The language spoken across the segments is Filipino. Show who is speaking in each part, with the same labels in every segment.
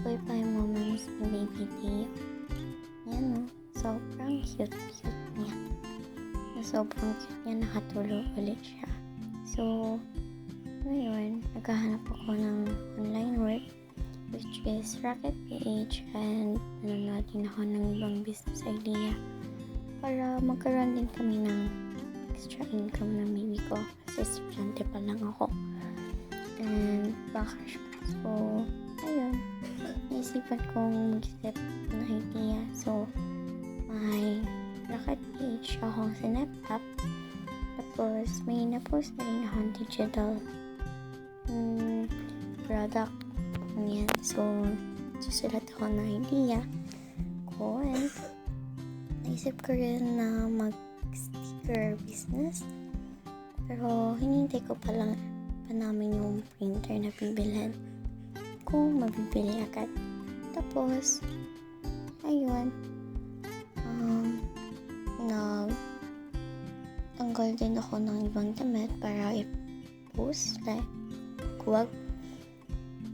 Speaker 1: Toy Pie Moments ni Baby Teo. Yan o. Sobrang cute niya. Sobrang cute niya. Nakatulog ulit siya. So, ngayon, naghahanap ako ng online work which is Rocket PH and nanonood din ako ng ibang business idea para magkaroon din kami ng extra income ng baby ko kasi estudyante pa lang ako. And bakash pa. So, ayun. Naisipan kong mag-isip ng idea. So, may Rocket PH akong sinap up. Tapos, may na-post na rin akong digital product. Yan. So, susulat ako ng idea ko and naisip ko rin na mag-sticker business. Pero, hinihintay ko pa namin yung printer na bibilhan kung mabibili agad. Tapos, ayun, tanggal din ako ng ibang damit para i-post, like, kuwag,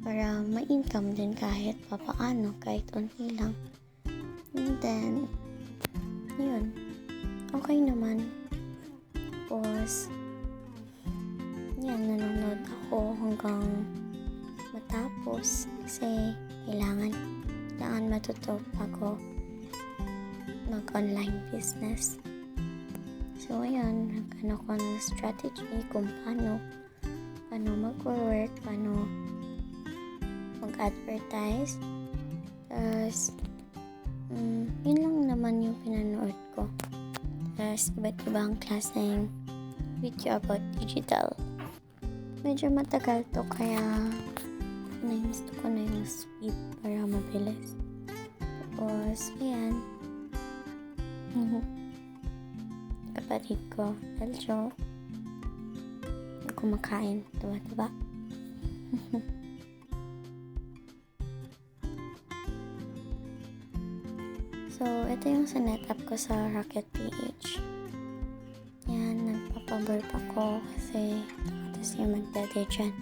Speaker 1: para ma-income din kahit papaano, kahit unti lang. And then, yun, okay naman. Tapos, yan, nanonood ako hanggang matapos kasi kailangan matuto ako mag-online business. So, ayan, nagkano ko ng strategy kung paano mag-work, paano mag-advertise. Tapos, yun lang naman yung pinanood ko. Tapos, iba't ibang klaseng video about digital. Medyo matagal to kaya gusto ko na yung speed para mabilis. Tapos, ayan. Kapatid ko, Aljo, kumakain. Diba? So, ito yung sinet up ko sa Rocket PH. Yan, nagpapaburp ako kasi tapos yung magdade dyan.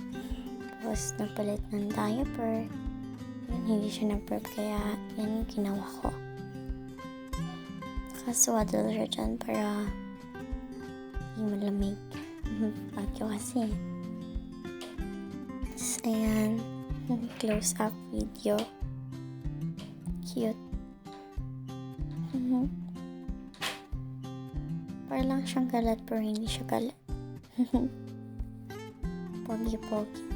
Speaker 1: Tapos, nagpalit ng diaper. Yun, hindi siya nag-burp kaya yan yung ginawa ko. Nakaswaddle siya dyan para hindi malamig. Bagyo kasi. Tapos, ayan, close up video. Cute. Para lang siyang galat pero hindi siya galat. Pogi-pogi.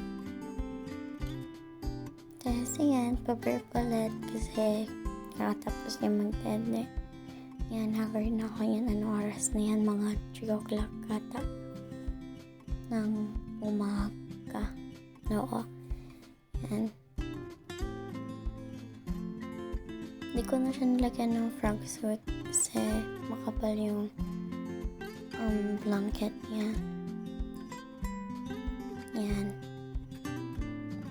Speaker 1: Tapos ayan, pa-burp ulit kasi nakatapos niya mag-bed. Yan, haggard na ako yan. Anong oras na yan? Mga 3 o'clock kata ng umaga. Oo. Yan. Hindi ko na siya nilagyan ng frog suit kasi makapal yung blanket niya. Yan.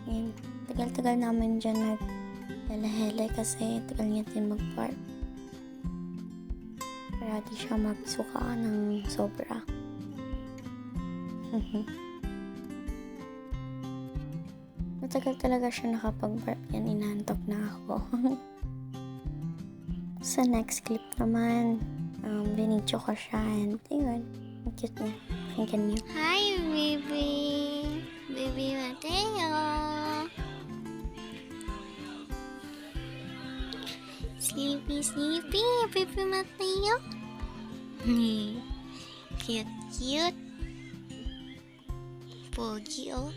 Speaker 1: Yan. Tagal-tagal namin dyan nag-hele-hele kasi tagal niya din mag-park. Para di siya magsuka ng sobra. Matagal talaga siya nakapag-barp yan. Inaantok na ako. Sa next clip naman, binidyo ko siya and ayun, ang cute niya. Pakinggan niyo.
Speaker 2: Hi, baby! Baby Mateo! Sleepy, baby Mateo! Cute. Pogi, oh.